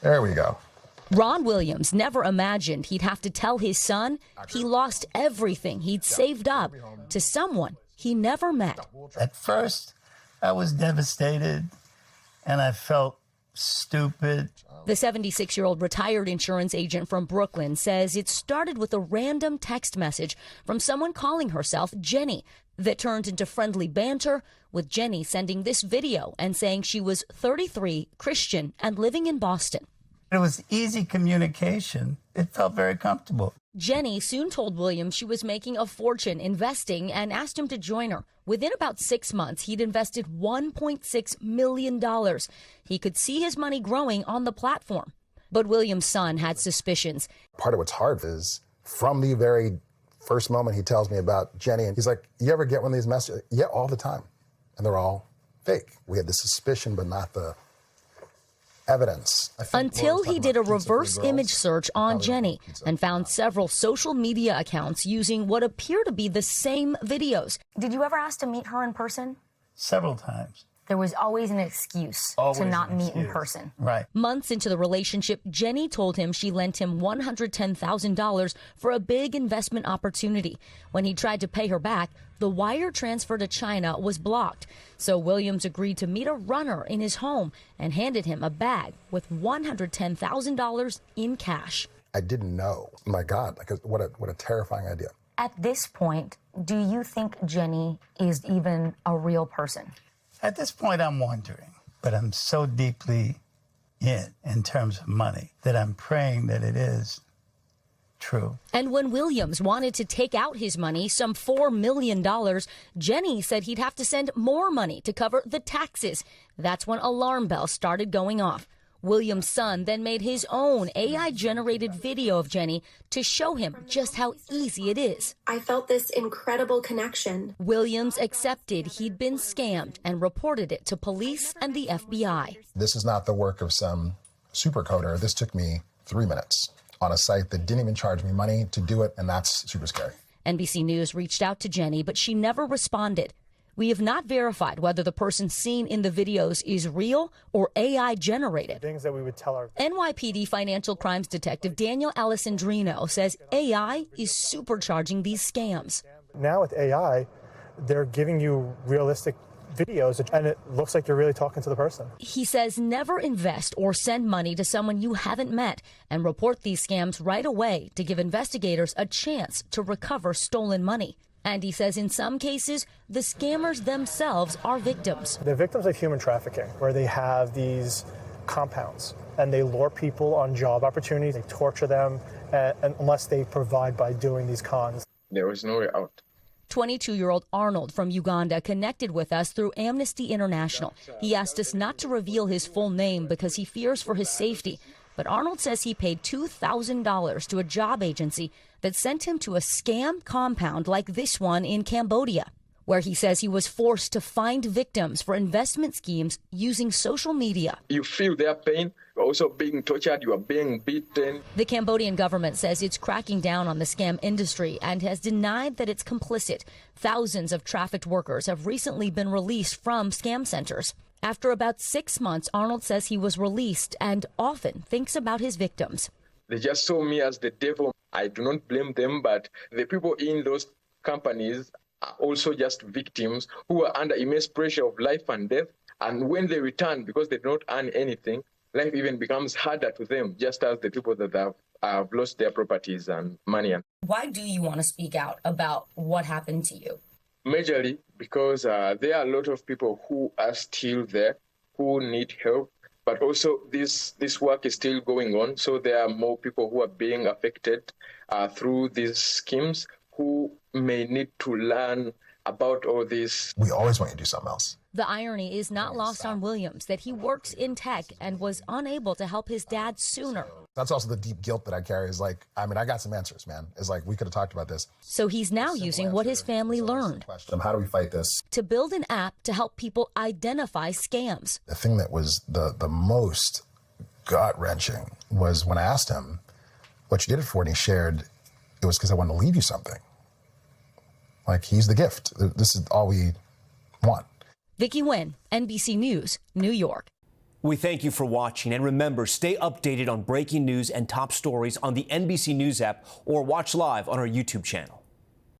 There we go. Ron Williams never imagined he'd have to tell his son he lost everything he'd saved up to someone he never met. At first, I was devastated, and I felt stupid. The 76-year-old retired insurance agent from Brooklyn says it started with a random text message from someone calling herself Jenny that turned into friendly banter, with Jenny sending this video and saying she was 33, Christian, and living in Boston. It was easy communication. It felt very comfortable. Jenny soon told Williams she was making a fortune investing and asked him to join her. Within about 6 months, he'd invested $1.6 million. He could see his money growing on the platform. But Williams' son had suspicions. Part of what's hard is from the very first moment he tells me about Jenny, and he's like, you ever get one of these messages? Yeah, all the time. And they're all fake. We had the suspicion, but not the evidence. Until he did a reverse image search on Jenny and found several social media accounts using what appear to be the same videos. Did you ever ask to meet her in person? Several times. There was always an excuse to not meet in person. Right. Months into the relationship, Jenny told him she lent him $110,000 for a big investment opportunity. When he tried to pay her back, the wire transfer to China was blocked. So Williams agreed to meet a runner in his home and handed him a bag with $110,000 in cash. I didn't know. My God, like what a terrifying idea. At this point, do you think Jenny is even a real person? At this point, I'm wondering, but I'm so deeply in terms of money that I'm praying that it is true. And when Williams wanted to take out his money, some $4 million, Jenny said he'd have to send more money to cover the taxes. That's when alarm bells started going off. Williams' son then made his own AI-generated video of Jenny to show him just how easy it is. I felt this incredible connection. Williams accepted he'd been scammed and reported it to police and the FBI. This is not the work of some super coder. This took me 3 minutes on a site that didn't even charge me money to do it, and that's super scary. NBC News reached out to Jenny, but she never responded. We have not verified whether the person seen in the videos is real or AI generated. Things that we would tell our NYPD financial crimes detective Daniel Alessandrino says AI is supercharging these scams. Now with AI, they're giving you realistic videos and it looks like you're really talking to the person. He says never invest or send money to someone you haven't met and report these scams right away to give investigators a chance to recover stolen money. And he says in some cases, the scammers themselves are victims. They're victims of human trafficking, where they have these compounds and they lure people on job opportunities. They torture them unless they provide by doing these cons. There was no way out. 22-year-old Arnold from Uganda connected with us through Amnesty International. He asked us not to reveal his full name because he fears for his safety. But Arnold says he paid $2,000 to a job agency that sent him to a scam compound like this one in Cambodia, where he says he was forced to find victims for investment schemes using social media. You feel their pain. You're also being tortured. You are being beaten. The Cambodian government says it's cracking down on the scam industry and has denied that it's complicit. Thousands of trafficked workers have recently been released from scam centers. After about 6 months, Arnold says he was released and often thinks about his victims. They just saw me as the devil. I do not blame them, but the people in those companies are also just victims who are under immense pressure of life and death. And when they return, because they do not earn anything, life even becomes harder to them, just as the people that have lost their properties and money. Why do you want to speak out about what happened to you? Majorly because there are a lot of people who are still there, who need help. But also this work is still going on, so there are more people who are being affected through these schemes who may need to learn about all this. We always want you to do something else. The irony is not lost on Williams that he works in tech and was unable to help his dad sooner. That's also the deep guilt that I carry is like, I mean, I got some answers, man. It's like, we could have talked about this. So he's now using what his family learned. How do we fight this? To build an app to help people identify scams. The thing that was the most gut-wrenching was when I asked him what you did it for, and he shared it was because I wanted to leave you something. Like, he's the gift. This is all we want. Vicky Nguyen, NBC News, New York. We thank you for watching, and remember, stay updated on breaking news and top stories on the NBC News app or watch live on our YouTube channel.